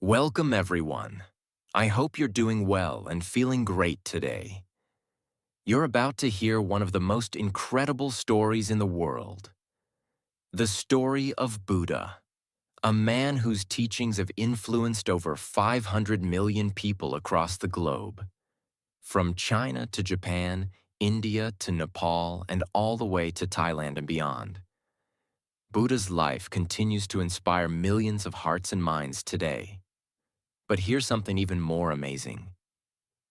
Welcome, everyone. I hope you're doing well and feeling great today. You're about to hear one of the most incredible stories in the world. The story of Buddha, a man whose teachings have influenced over 500 million people across the globe. From China to Japan, India to Nepal, and all the way to Thailand and beyond. Buddha's life continues to inspire millions of hearts and minds today. But here's something even more amazing.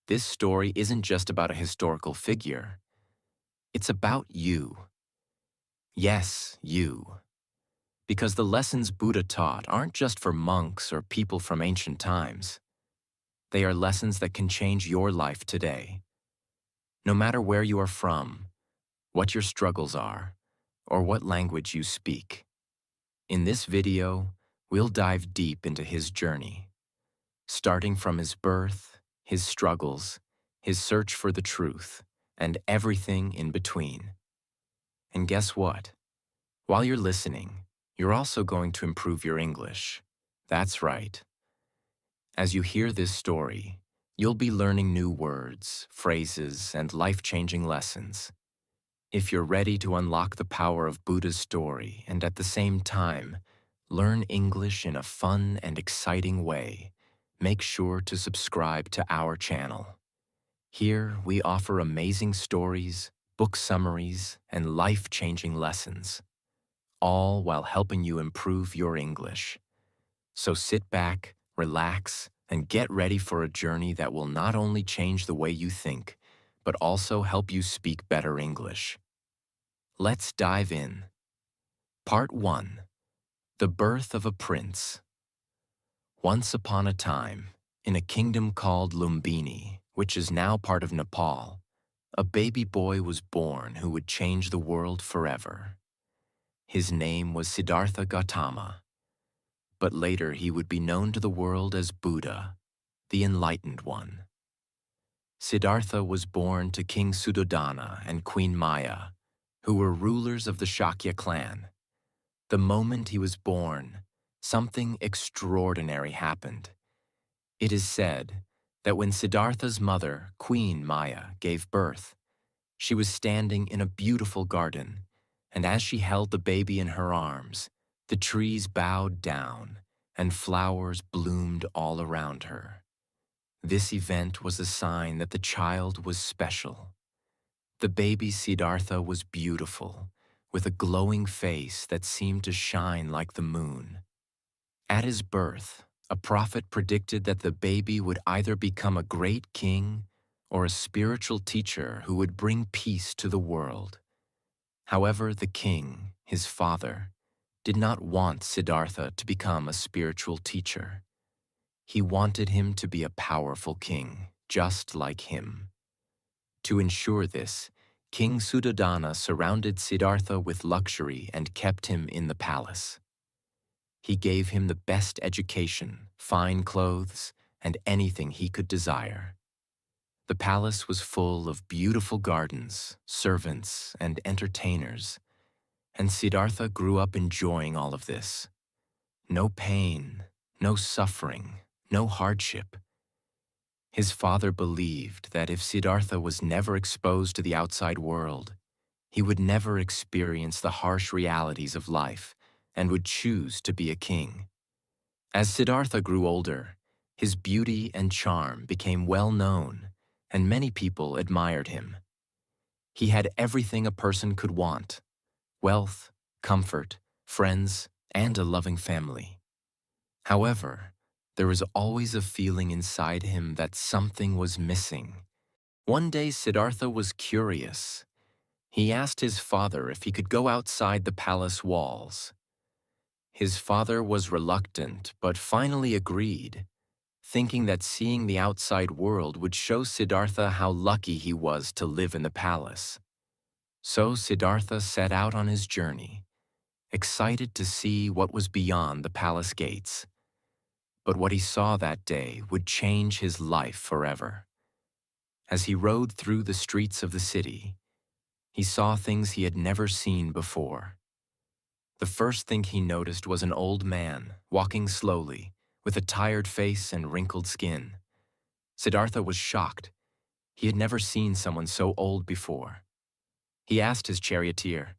This story isn't just about a historical figure. It's about you. Yes, you. Because the lessons Buddha taught aren't just for monks or people from ancient times. They are lessons that can change your life today. No matter where you are from, what your struggles are, or what language you speak. In this video, we'll dive deep into his journey, starting from his birth, his struggles, his search for the truth, and everything in between. And guess what? While you're listening, you're also going to improve your English. That's right. As you hear this story, you'll be learning new words, phrases, and life-changing lessons. If you're ready to unlock the power of Buddha's story and at the same time, learn English in a fun and exciting way, make sure to subscribe to our channel. Here, we offer amazing stories, book summaries, and life-changing lessons, all while helping you improve your English. So sit back, relax, and get ready for a journey that will not only change the way you think, but also help you speak better English. Let's dive in. Part 1. The Birth of a Prince. Once upon a time, in a kingdom called Lumbini, which is now part of Nepal, a baby boy was born who would change the world forever. His name was Siddhartha Gautama, but later he would be known to the world as Buddha, the Enlightened One. Siddhartha was born to King Suddhodana and Queen Maya, who were rulers of the Shakya clan. The moment he was born, something extraordinary happened. It is said that when Siddhartha's mother, Queen Maya, gave birth, she was standing in a beautiful garden, and as she held the baby in her arms, the trees bowed down and flowers bloomed all around her. This event was a sign that the child was special. The baby Siddhartha was beautiful, with a glowing face that seemed to shine like the moon. At his birth, a prophet predicted that the baby would either become a great king or a spiritual teacher who would bring peace to the world. However, the king, his father, did not want Siddhartha to become a spiritual teacher. He wanted him to be a powerful king, just like him. To ensure this, King Suddhodana surrounded Siddhartha with luxury and kept him in the palace. He gave him the best education, fine clothes, and anything he could desire. The palace was full of beautiful gardens, servants, and entertainers, and Siddhartha grew up enjoying all of this. No pain, no suffering, no hardship. His father believed that if Siddhartha was never exposed to the outside world, he would never experience the harsh realities of life and would choose to be a king. As Siddhartha grew older, his beauty and charm became well known, and many people admired him. He had everything a person could want: wealth, comfort, friends, and a loving family. However, there was always a feeling inside him that something was missing. One day, Siddhartha was curious. He asked his father if he could go outside the palace walls. His father was reluctant, but finally agreed, thinking that seeing the outside world would show Siddhartha how lucky he was to live in the palace. So Siddhartha set out on his journey, excited to see what was beyond the palace gates. But what he saw that day would change his life forever. As he rode through the streets of the city, he saw things he had never seen before. The first thing he noticed was an old man walking slowly, with a tired face and wrinkled skin. Siddhartha was shocked. He had never seen someone so old before. He asked his charioteer,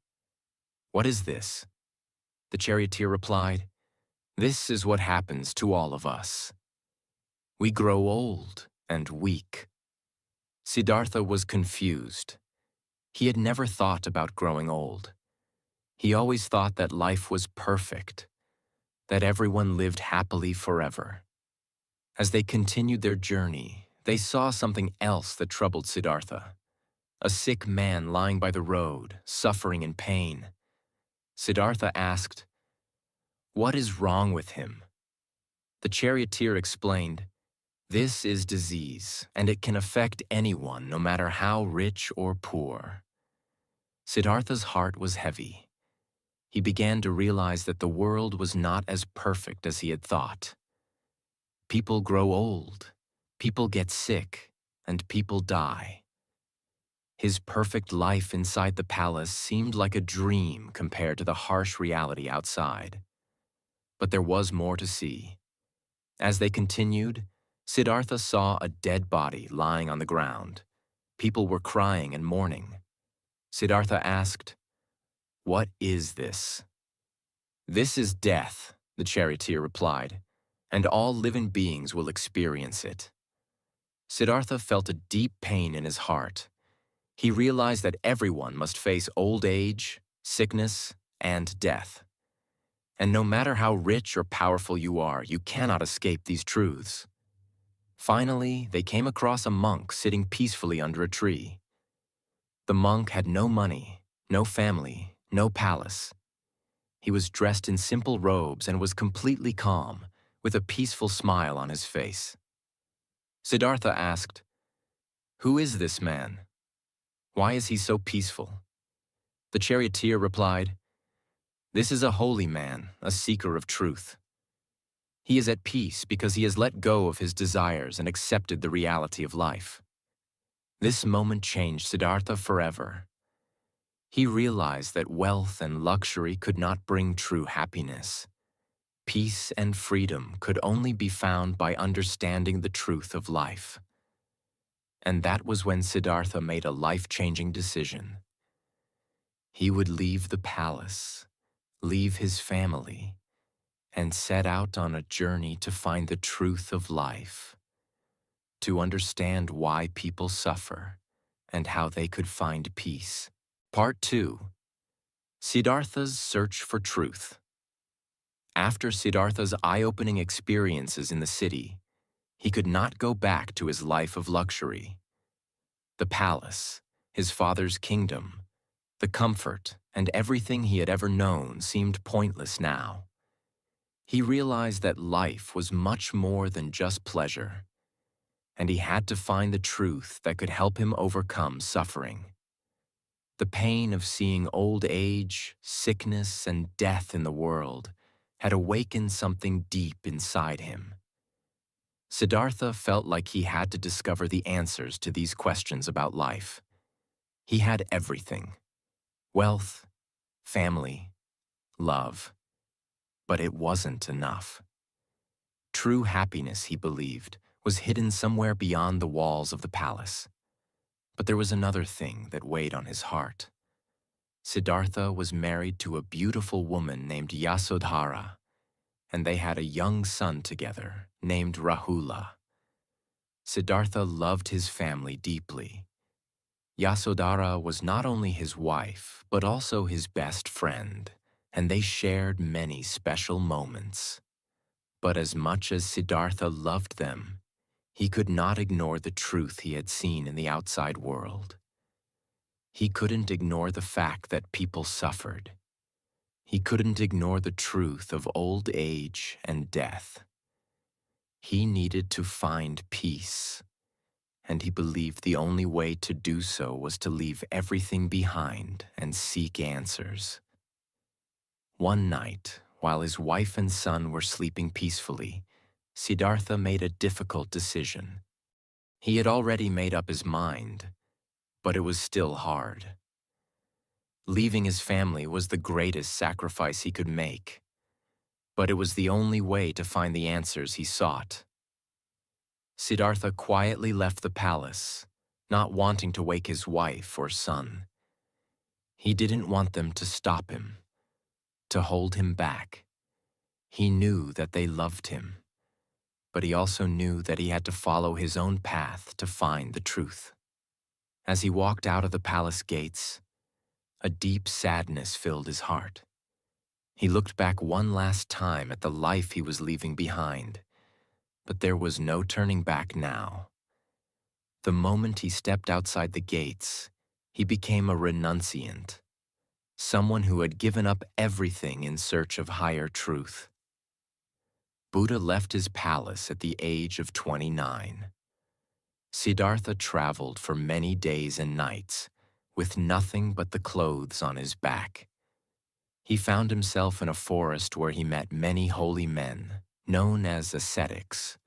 "What is this?" The charioteer replied, "This is what happens to all of us. We grow old and weak." Siddhartha was confused. He had never thought about growing old. He always thought that life was perfect, that everyone lived happily forever. As they continued their journey, they saw something else that troubled Siddhartha. A sick man lying by the road, suffering in pain. Siddhartha asked, "What is wrong with him?" The charioteer explained, "This is disease, and it can affect anyone, no matter how rich or poor." Siddhartha's heart was heavy. He began to realize that the world was not as perfect as he had thought. People grow old, people get sick, and people die. His perfect life inside the palace seemed like a dream compared to the harsh reality outside. But there was more to see. As they continued, Siddhartha saw a dead body lying on the ground. People were crying and mourning. Siddhartha asked, "What is this?" "This is death," the charioteer replied, "and all living beings will experience it." Siddhartha felt a deep pain in his heart. He realized that everyone must face old age, sickness, and death. And no matter how rich or powerful you are, you cannot escape these truths. Finally, they came across a monk sitting peacefully under a tree. The monk had no money, no family, no palace. He was dressed in simple robes and was completely calm, with a peaceful smile on his face. Siddhartha asked, "Who is this man? Why is he so peaceful?" The charioteer replied, "This is a holy man, a seeker of truth. He is at peace because he has let go of his desires and accepted the reality of life." This moment changed Siddhartha forever. He realized that wealth and luxury could not bring true happiness. Peace and freedom could only be found by understanding the truth of life. And that was when Siddhartha made a life-changing decision. He would leave the palace, leave his family, and set out on a journey to find the truth of life, to understand why people suffer and how they could find peace. Part 2. Siddhartha's Search for Truth. After Siddhartha's eye-opening experiences in the city, he could not go back to his life of luxury. The palace, his father's kingdom, the comfort, and everything he had ever known seemed pointless now. He realized that life was much more than just pleasure, and he had to find the truth that could help him overcome suffering. The pain of seeing old age, sickness, and death in the world had awakened something deep inside him. Siddhartha felt like he had to discover the answers to these questions about life. He had everything: wealth, family, love. But it wasn't enough. True happiness, he believed, was hidden somewhere beyond the walls of the palace. But there was another thing that weighed on his heart. Siddhartha was married to a beautiful woman named Yasodhara, and they had a young son together named Rahula. Siddhartha loved his family deeply. Yasodhara was not only his wife, but also his best friend, and they shared many special moments. But as much as Siddhartha loved them, he could not ignore the truth he had seen in the outside world. He couldn't ignore the fact that people suffered. He couldn't ignore the truth of old age and death. He needed to find peace, and he believed the only way to do so was to leave everything behind and seek answers. One night, while his wife and son were sleeping peacefully, Siddhartha made a difficult decision. He had already made up his mind, but it was still hard. Leaving his family was the greatest sacrifice he could make. but it was the only way to find the answers he sought. Siddhartha quietly left the palace, not wanting to wake his wife or son. He didn't want them to stop him, to hold him back. He knew that they loved him, but he also knew that he had to follow his own path to find the truth. As he walked out of the palace gates, a deep sadness filled his heart. He looked back one last time at the life he was leaving behind, but there was no turning back now. The moment he stepped outside the gates, he became a renunciant, someone who had given up everything in search of higher truth. Buddha left his palace at the age of 29. Siddhartha traveled for many days and nights, with nothing but the clothes on his back. He found himself in a forest where he met many holy men, known as ascetics,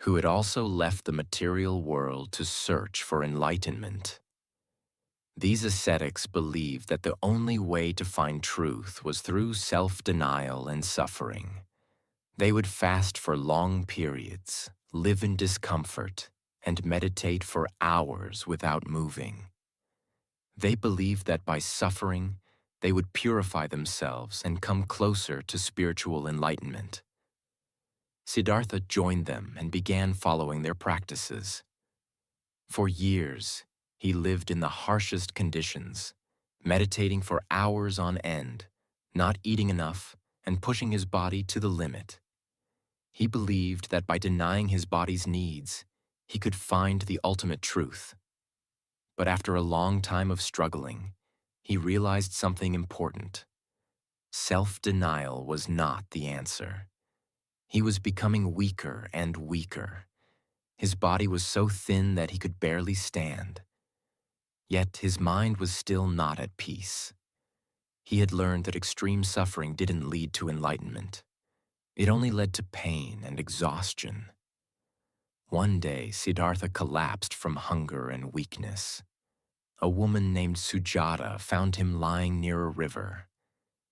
who had also left the material world to search for enlightenment. These ascetics believed that the only way to find truth was through self-denial and suffering. They would fast for long periods, live in discomfort, and meditate for hours without moving. They believed that by suffering, they would purify themselves and come closer to spiritual enlightenment. Siddhartha joined them and began following their practices. For years, he lived in the harshest conditions, meditating for hours on end, not eating enough, and pushing his body to the limit. He believed that by denying his body's needs, he could find the ultimate truth. But after a long time of struggling, he realized something important. Self-denial was not the answer. He was becoming weaker and weaker. His body was so thin that he could barely stand. Yet his mind was still not at peace. He had learned that extreme suffering didn't lead to enlightenment. It only led to pain and exhaustion. One day, Siddhartha collapsed from hunger and weakness. A woman named Sujata found him lying near a river.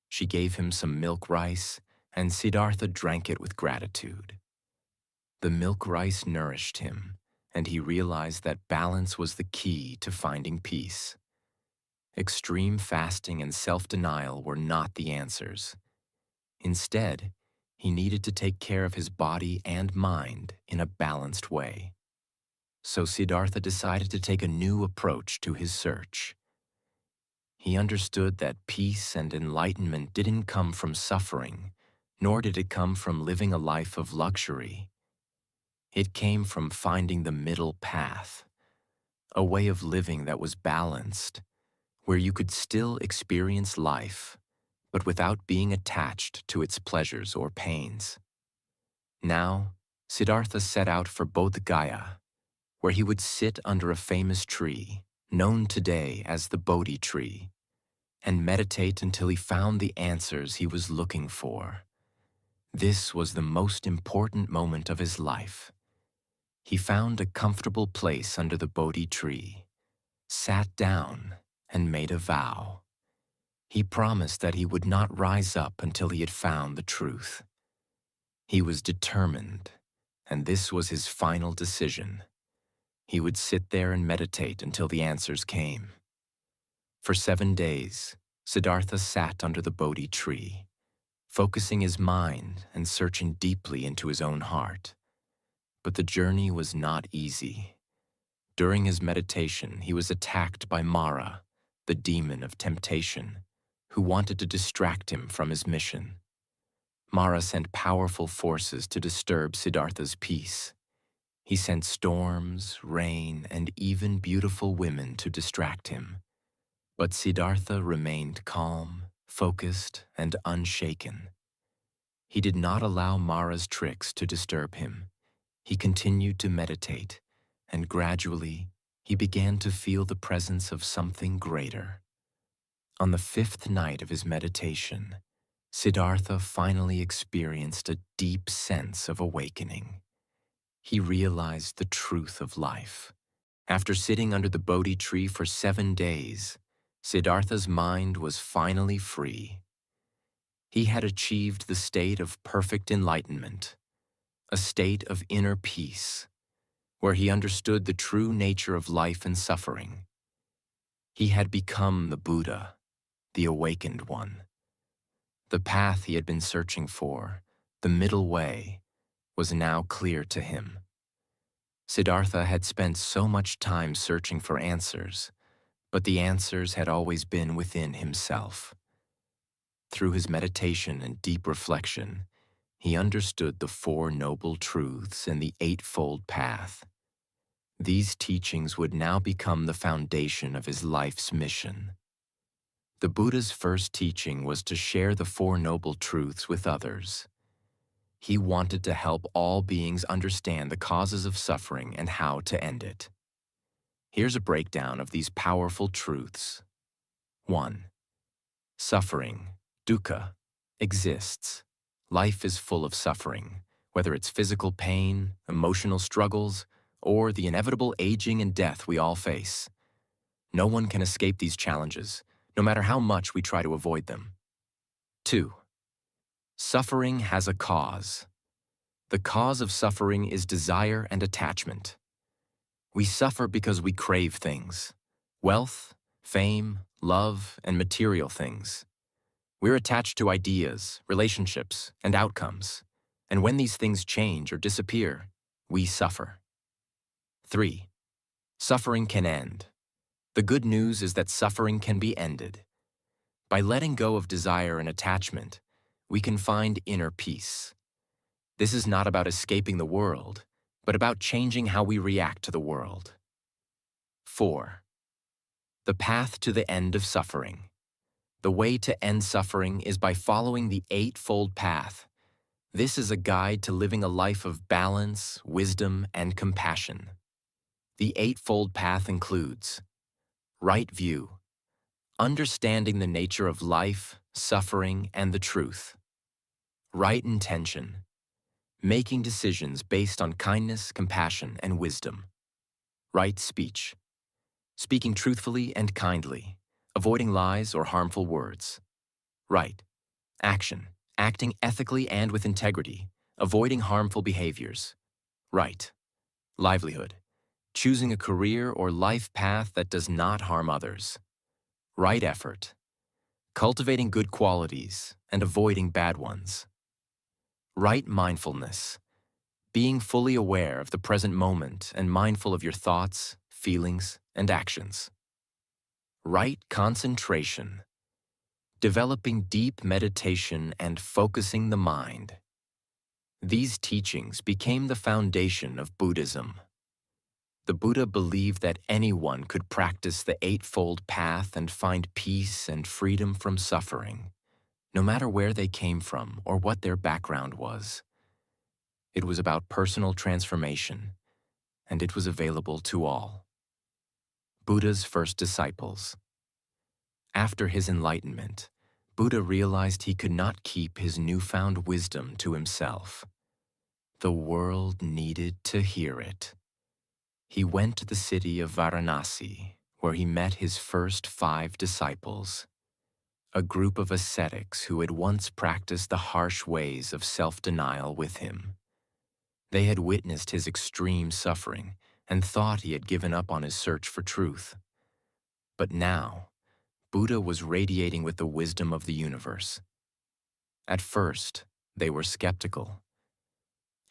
She gave him some milk rice, and Siddhartha drank it with gratitude. The milk rice nourished him, and he realized that balance was the key to finding peace. Extreme fasting and self-denial were not the answers. Instead, he needed to take care of his body and mind in a balanced way. So Siddhartha decided to take a new approach to his search. He understood that peace and enlightenment didn't come from suffering, nor did it come from living a life of luxury. It came from finding the middle path, a way of living that was balanced, where you could still experience life, but without being attached to its pleasures or pains. Now, Siddhartha set out for Bodh Gaya, where he would sit under a famous tree, known today as the Bodhi tree, and meditate until he found the answers he was looking for. This was the most important moment of his life. He found a comfortable place under the Bodhi tree, sat down, and made a vow. He promised that he would not rise up until he had found the truth. He was determined, and this was his final decision. He would sit there and meditate until the answers came. For 7 days, Siddhartha sat under the Bodhi tree, focusing his mind and searching deeply into his own heart. But the journey was not easy. During his meditation, he was attacked by Mara, the demon of temptation, who wanted to distract him from his mission. Mara sent powerful forces to disturb Siddhartha's peace. He sent storms, rain, and even beautiful women to distract him. But Siddhartha remained calm, focused, and unshaken. He did not allow Mara's tricks to disturb him. He continued to meditate, and gradually, he began to feel the presence of something greater. On the 5th night of his meditation, Siddhartha finally experienced a deep sense of awakening. He realized the truth of life. After sitting under the Bodhi tree for 7 days, Siddhartha's mind was finally free. He had achieved the state of perfect enlightenment, a state of inner peace, where he understood the true nature of life and suffering. He had become the Buddha, the awakened one. The path he had been searching for, the middle way, was now clear to him. Siddhartha had spent so much time searching for answers, but the answers had always been within himself. Through his meditation and deep reflection, he understood the Four Noble Truths and the Eightfold Path. These teachings would now become the foundation of his life's mission. The Buddha's first teaching was to share the Four Noble Truths with others. He wanted to help all beings understand the causes of suffering and how to end it. Here's a breakdown of these powerful truths. 1. Suffering, dukkha, exists. Life is full of suffering, whether it's physical pain, emotional struggles, or the inevitable aging and death we all face. No one can escape these challenges, no matter how much we try to avoid them. 2. Suffering has a cause. The cause of suffering is desire and attachment. We suffer because we crave things: wealth, fame, love, and material things. We're attached to ideas, relationships, and outcomes, and when these things change or disappear, we suffer. 3. Suffering can end. The good news is that suffering can be ended. By letting go of desire and attachment, we can find inner peace. This is not about escaping the world, but about changing how we react to the world. 4. The path to the end of suffering. The way to end suffering is by following the Eightfold Path. This is a guide to living a life of balance, wisdom, and compassion. The Eightfold Path includes right view, understanding the nature of life, suffering, and the truth. Right intention, making decisions based on kindness, compassion, and wisdom. Right speech, speaking truthfully and kindly, avoiding lies or harmful words. Right action, acting ethically and with integrity, avoiding harmful behaviors. Right livelihood, choosing a career or life path that does not harm others. Right effort, cultivating good qualities and avoiding bad ones. Right mindfulness, being fully aware of the present moment and mindful of your thoughts, feelings, and actions. Right concentration, developing deep meditation and focusing the mind. These teachings became the foundation of Buddhism. The Buddha believed that anyone could practice the Eightfold Path and find peace and freedom from suffering, no matter where they came from or what their background was. It was about personal transformation, and it was available to all. Buddha's first disciples. After his enlightenment, Buddha realized he could not keep his newfound wisdom to himself. The world needed to hear it. He went to the city of Varanasi, where he met his first 5 disciples, a group of ascetics who had once practiced the harsh ways of self-denial with him. They had witnessed his extreme suffering and thought he had given up on his search for truth. But now, Buddha was radiating with the wisdom of the universe. At first, they were skeptical.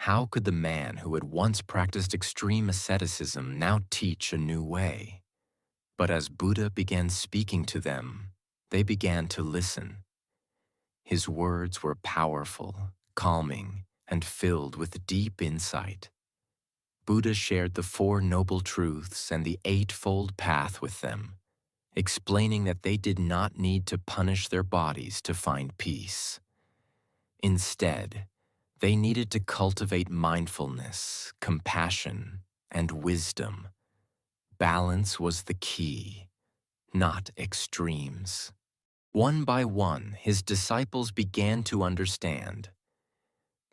How could the man who had once practiced extreme asceticism now teach a new way? But as Buddha began speaking to them, they began to listen. His words were powerful, calming, and filled with deep insight. Buddha shared the Four Noble Truths and the Eightfold Path with them, explaining that they did not need to punish their bodies to find peace. Instead, they needed to cultivate mindfulness, compassion, and wisdom. Balance was the key, not extremes. One by one, his disciples began to understand.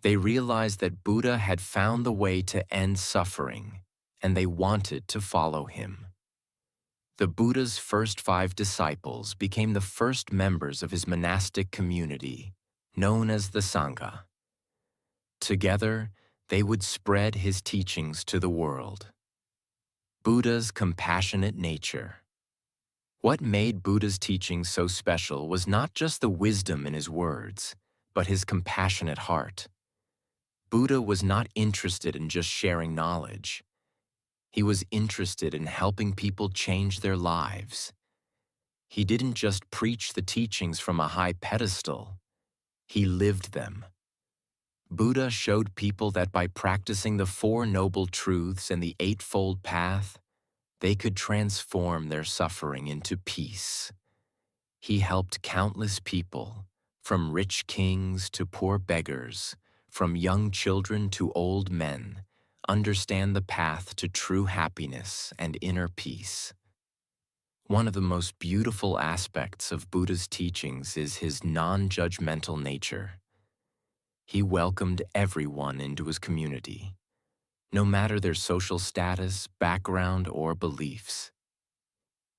They realized that Buddha had found the way to end suffering, and they wanted to follow him. The Buddha's first 5 disciples became the first members of his monastic community, known as the Sangha. Together, they would spread his teachings to the world. Buddha's compassionate nature. What made Buddha's teachings so special was not just the wisdom in his words, but his compassionate heart. Buddha was not interested in just sharing knowledge. He was interested in helping people change their lives. He didn't just preach the teachings from a high pedestal, he lived them. Buddha showed people that by practicing the Four Noble Truths and the Eightfold Path, they could transform their suffering into peace. He helped countless people, from rich kings to poor beggars, from young children to old men, understand the path to true happiness and inner peace. One of the most beautiful aspects of Buddha's teachings is his non-judgmental nature. He welcomed everyone into his community, no matter their social status, background, or beliefs.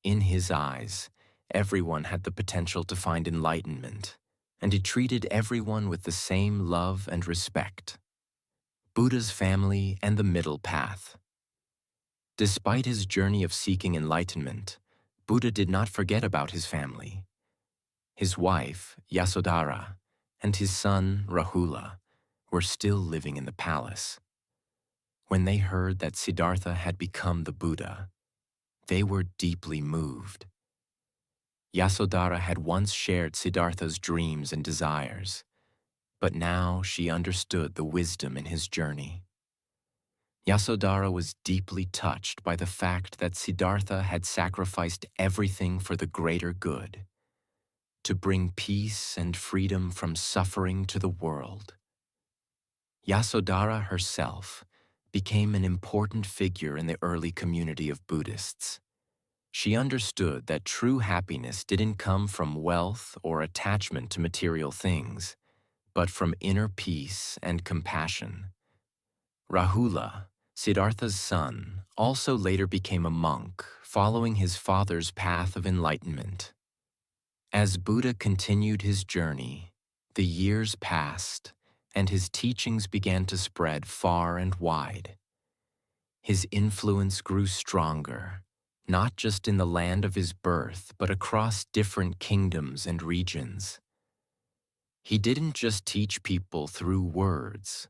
In his eyes, everyone had the potential to find enlightenment, and he treated everyone with the same love and respect. Buddha's family and the middle path. Despite his journey of seeking enlightenment, Buddha did not forget about his family. His wife, Yasodhara, and his son, Rahula, were still living in the palace. When they heard that Siddhartha had become the Buddha, they were deeply moved. Yasodhara had once shared Siddhartha's dreams and desires, but now she understood the wisdom in his journey. Yasodhara was deeply touched by the fact that Siddhartha had sacrificed everything for the greater good, to bring peace and freedom from suffering to the world. Yasodhara herself became an important figure in the early community of Buddhists. She understood that true happiness didn't come from wealth or attachment to material things, but from inner peace and compassion. Rahula, Siddhartha's son, also later became a monk, following his father's path of enlightenment. As Buddha continued his journey, the years passed, and his teachings began to spread far and wide. His influence grew stronger, not just in the land of his birth, but across different kingdoms and regions. He didn't just teach people through words,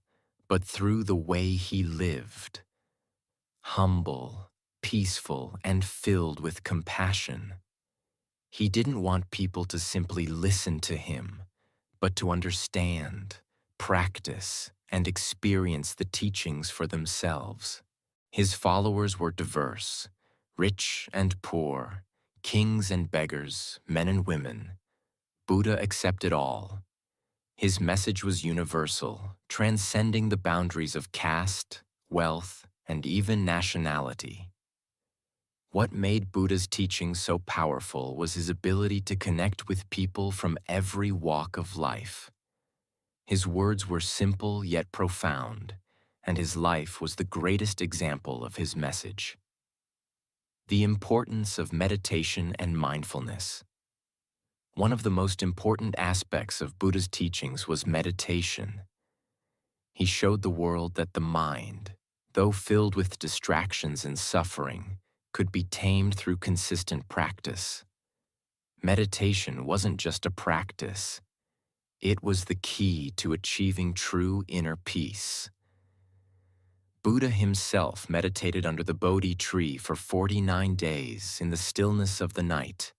but through the way he lived. Humble, peaceful, and filled with compassion. He didn't want people to simply listen to him, but to understand, practice, and experience the teachings for themselves. His followers were diverse, rich and poor, kings and beggars, men and women. Buddha accepted all. His message was universal, transcending the boundaries of caste, wealth, and even nationality. What made Buddha's teaching so powerful was his ability to connect with people from every walk of life. His words were simple yet profound, and his life was the greatest example of his message. The importance of meditation and mindfulness. One of the most important aspects of Buddha's teachings was meditation. He showed the world that the mind, though filled with distractions and suffering, could be tamed through consistent practice. Meditation wasn't just a practice. It was the key to achieving true inner peace. Buddha himself meditated under the Bodhi tree for 49 days in the stillness of the night,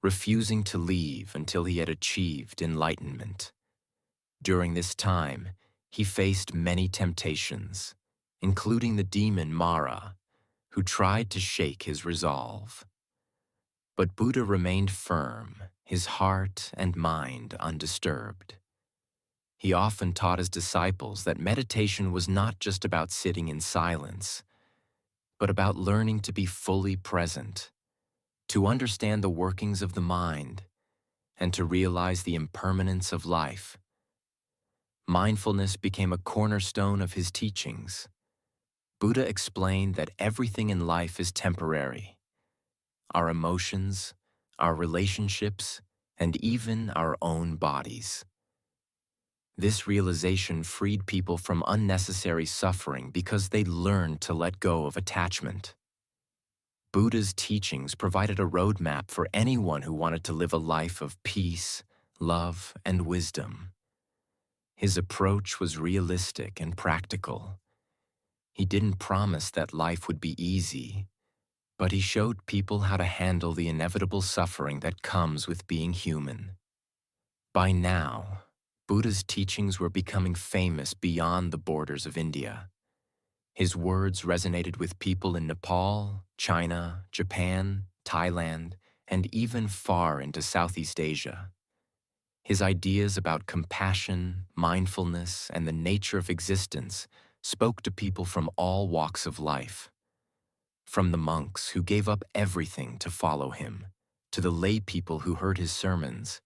refusing to leave until he had achieved enlightenment. During this time, he faced many temptations, including the demon Mara, who tried to shake his resolve. But Buddha remained firm, his heart and mind undisturbed. He often taught his disciples that meditation was not just about sitting in silence, but about learning to be fully present, to understand the workings of the mind, and to realize the impermanence of life. Mindfulness became a cornerstone of his teachings. Buddha explained that everything in life is temporary. Our emotions, our relationships, and even our own bodies. This realization freed people from unnecessary suffering because they learned to let go of attachment. Buddha's teachings provided a roadmap for anyone who wanted to live a life of peace, love, and wisdom. His approach was realistic and practical. He didn't promise that life would be easy, but he showed people how to handle the inevitable suffering that comes with being human. By now, Buddha's teachings were becoming famous beyond the borders of India. His words resonated with people in Nepal, China, Japan, Thailand, and even far into Southeast Asia. His ideas about compassion, mindfulness, and the nature of existence spoke to people from all walks of life. From the monks who gave up everything to follow him, to the lay people who heard his sermons,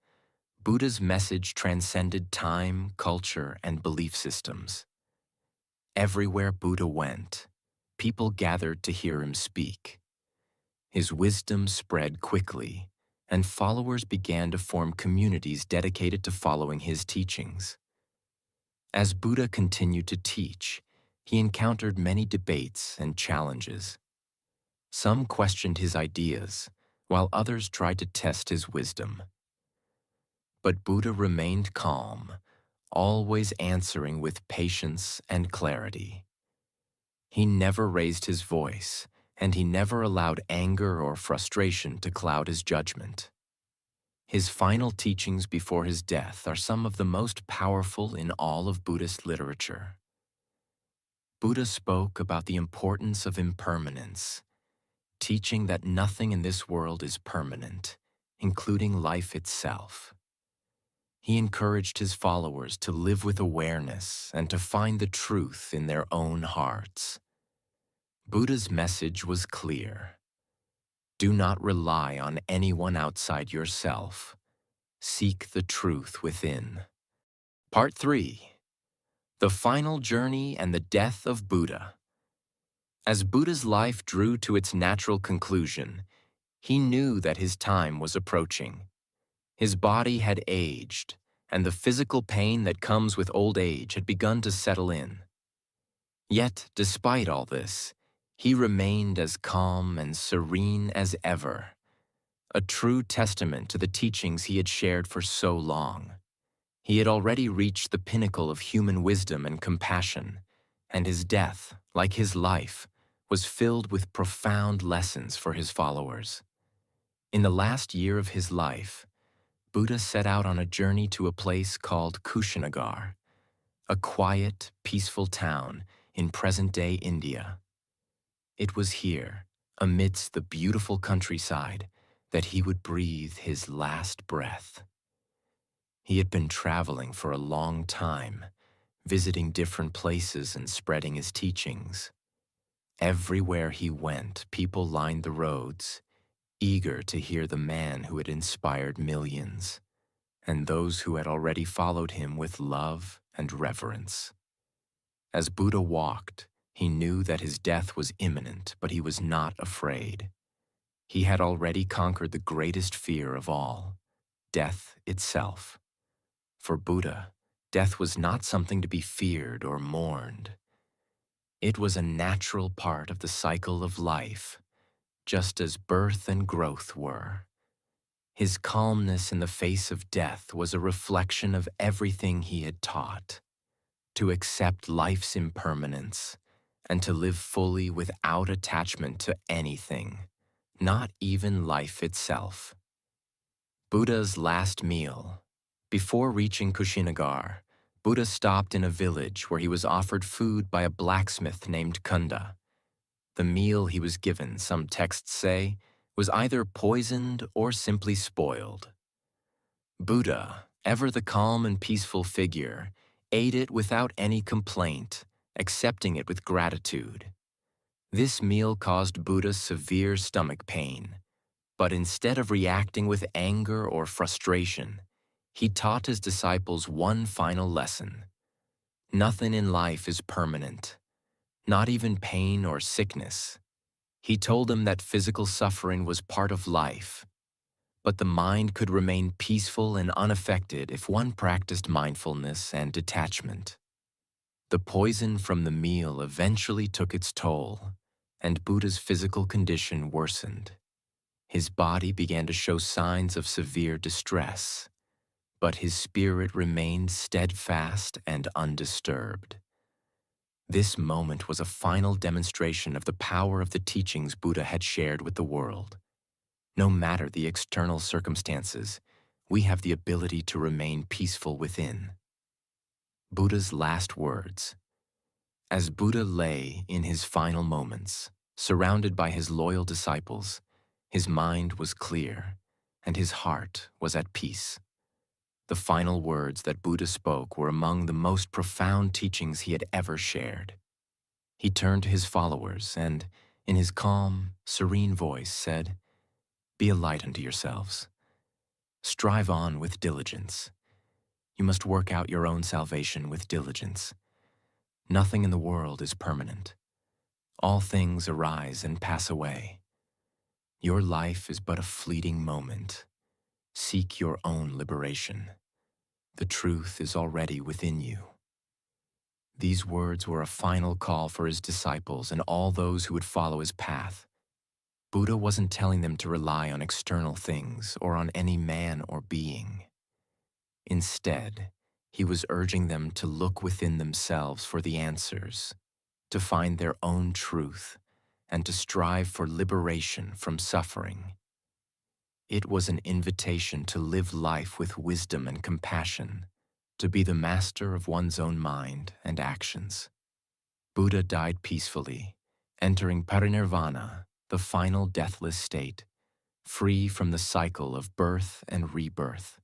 Buddha's message transcended time, culture, and belief systems. Everywhere Buddha went, people gathered to hear him speak. His wisdom spread quickly, and followers began to form communities dedicated to following his teachings. As Buddha continued to teach, he encountered many debates and challenges. Some questioned his ideas, while others tried to test his wisdom. But Buddha remained calm, always answering with patience and clarity. He never raised his voice, and he never allowed anger or frustration to cloud his judgment. His final teachings before his death are some of the most powerful in all of Buddhist literature. Buddha spoke about the importance of impermanence, teaching that nothing in this world is permanent, including life itself. He encouraged his followers to live with awareness and to find the truth in their own hearts. Buddha's message was clear. Do not rely on anyone outside yourself. Seek the truth within. Part 3. The Final Journey and the Death of Buddha. As Buddha's life drew to its natural conclusion, he knew that his time was approaching. His body had aged, and the physical pain that comes with old age had begun to settle in. Yet, despite all this, he remained as calm and serene as ever, a true testament to the teachings he had shared for so long. He had already reached the pinnacle of human wisdom and compassion, and his death, like his life, was filled with profound lessons for his followers. In the last year of his life, Buddha set out on a journey to a place called Kushinagar, a quiet, peaceful town in present-day India. It was here, amidst the beautiful countryside, that he would breathe his last breath. He had been traveling for a long time, visiting different places and spreading his teachings. Everywhere he went, people lined the roads, eager to hear the man who had inspired millions, and those who had already followed him with love and reverence. As Buddha walked, he knew that his death was imminent, but he was not afraid. He had already conquered the greatest fear of all, death itself. For Buddha, death was not something to be feared or mourned. It was a natural part of the cycle of life, just as birth and growth were. His calmness in the face of death was a reflection of everything he had taught, to accept life's impermanence and to live fully without attachment to anything, not even life itself. Buddha's last meal. Before reaching Kushinagar, Buddha stopped in a village where he was offered food by a blacksmith named Kunda. The meal he was given, some texts say, was either poisoned or simply spoiled. Buddha, ever the calm and peaceful figure, ate it without any complaint, accepting it with gratitude. This meal caused Buddha severe stomach pain, but instead of reacting with anger or frustration, he taught his disciples one final lesson. Nothing in life is permanent, not even pain or sickness. He told them that physical suffering was part of life, But the mind could remain peaceful and unaffected if one practiced mindfulness and detachment. The poison from the meal eventually took its toll, and Buddha's physical condition worsened. His body began to show signs of severe distress, but his spirit remained steadfast and undisturbed. This moment was a final demonstration of the power of the teachings Buddha had shared with the world. No matter the external circumstances, we have the ability to remain peaceful within. Buddha's last words. As Buddha lay in his final moments, surrounded by his loyal disciples, his mind was clear and his heart was at peace. The final words that Buddha spoke were among the most profound teachings he had ever shared. He turned to his followers and, in his calm, serene voice, said, "Be a light unto yourselves. Strive on with diligence. You must work out your own salvation with diligence. Nothing in the world is permanent. All things arise and pass away. Your life is but a fleeting moment. Seek your own liberation. The truth is already within you." These words were a final call for his disciples and all those who would follow his path. Buddha wasn't telling them to rely on external things or on any man or being. Instead, he was urging them to look within themselves for the answers, to find their own truth, and to strive for liberation from suffering. It was an invitation to live life with wisdom and compassion, to be the master of one's own mind and actions. Buddha died peacefully, entering parinirvana, the final deathless state, free from the cycle of birth and rebirth.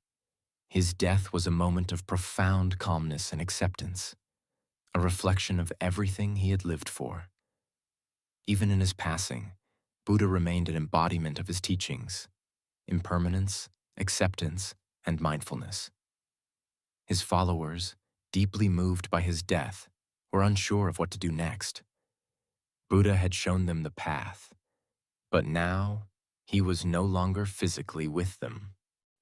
His death was a moment of profound calmness and acceptance, a reflection of everything he had lived for. Even in his passing, Buddha remained an embodiment of his teachings: impermanence, acceptance, and mindfulness. His followers, deeply moved by his death, were unsure of what to do next. Buddha had shown them the path, but now he was no longer physically with them.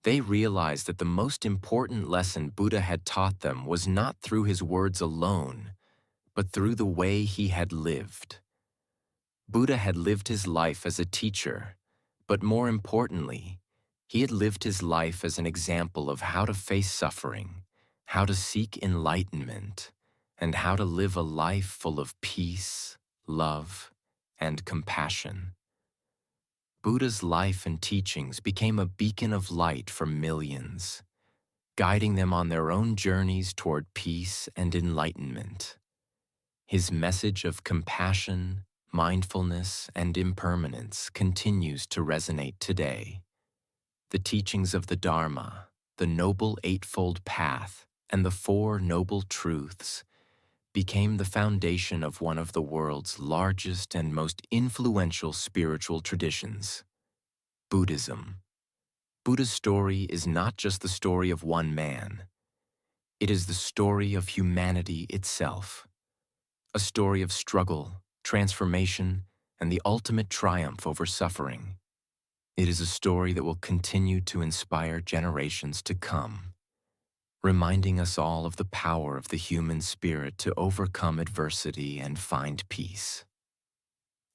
They realized that the most important lesson Buddha had taught them was not through his words alone, but through the way he had lived. Buddha had lived his life as a teacher, but more importantly, he had lived his life as an example of how to face suffering, how to seek enlightenment, and how to live a life full of peace, love, and compassion. Buddha's life and teachings became a beacon of light for millions, guiding them on their own journeys toward peace and enlightenment. His message of compassion, mindfulness, and impermanence continues to resonate today. The teachings of the Dharma, the Noble Eightfold Path, and the Four Noble Truths became the foundation of one of the world's largest and most influential spiritual traditions, Buddhism. Buddha's story is not just the story of one man. It is the story of humanity itself, a story of struggle, transformation, and the ultimate triumph over suffering. It is a story that will continue to inspire generations to come, reminding us all of the power of the human spirit to overcome adversity and find peace.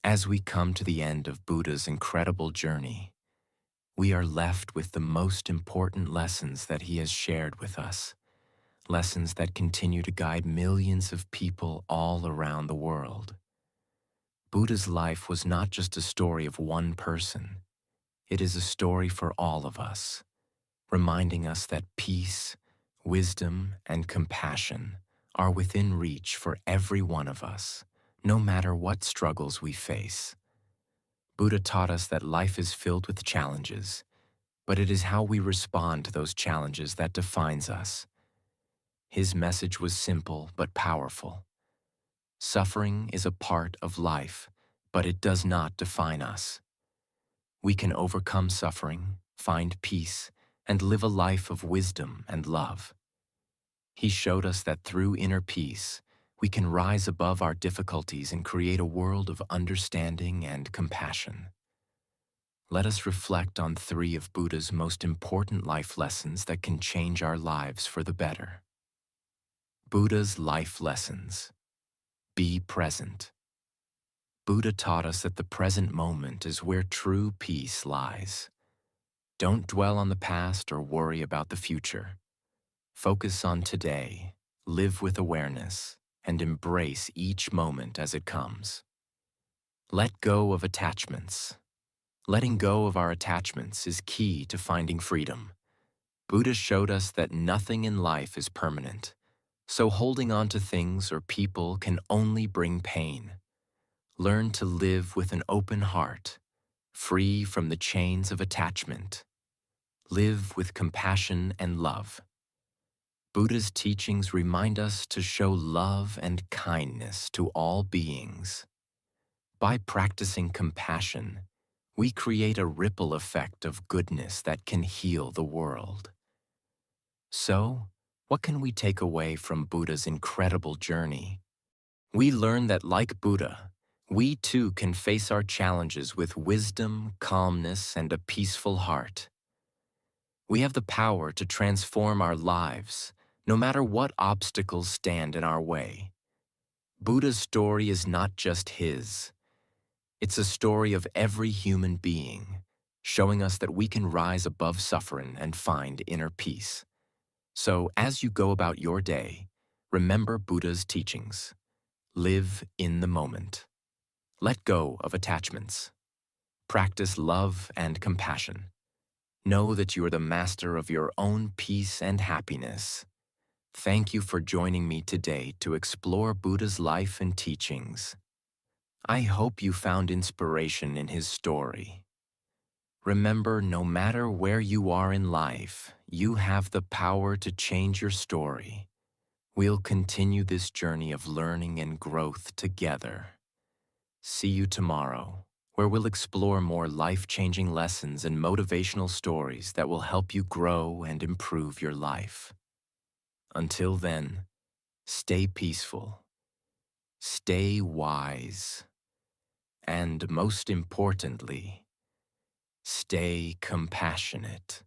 As we come to the end of Buddha's incredible journey, we are left with the most important lessons that he has shared with us, lessons that continue to guide millions of people all around the world. Buddha's life was not just a story of one person. It is a story for all of us, reminding us that peace, wisdom, and compassion are within reach for every one of us, no matter what struggles we face. Buddha taught us that life is filled with challenges, but it is how we respond to those challenges that defines us. His message was simple but powerful. Suffering is a part of life, but it does not define us. We can overcome suffering, find peace, and live a life of wisdom and love. He showed us that through inner peace, we can rise above our difficulties and create a world of understanding and compassion. let us reflect on three of Buddha's most important life lessons that can change our lives for the better. Buddha's life lessons. Be present. Buddha taught us that the present moment is where true peace lies. Don't dwell on the past or worry about the future. Focus on today, live with awareness, and embrace each moment as it comes. Let go of attachments. Letting go of our attachments is key to finding freedom. Buddha showed us that nothing in life is permanent, so holding on to things or people can only bring pain. Learn to live with an open heart, free from the chains of attachment. Live with compassion and love. Buddha's teachings remind us to show love and kindness to all beings. By practicing compassion, we create a ripple effect of goodness that can heal the world. So, what can we take away from Buddha's incredible journey? We learn that, like Buddha, we too can face our challenges with wisdom, calmness, and a peaceful heart. We have the power to transform our lives, no matter what obstacles stand in our way. Buddha's story is not just his. It's a story of every human being, showing us that we can rise above suffering and find inner peace. So, as you go about your day, remember Buddha's teachings. Live in the moment. Let go of attachments. Practice love and compassion. Know that you are the master of your own peace and happiness. Thank you for joining me today to explore Buddha's life and teachings. I hope you found inspiration in his story. Remember, no matter where you are in life, you have the power to change your story. We'll continue this journey of learning and growth together. See you tomorrow, where we'll explore more life-changing lessons and motivational stories that will help you grow and improve your life. Until then, stay peaceful, stay wise, and most importantly, stay compassionate.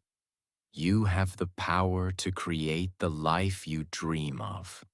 You have the power to create the life you dream of.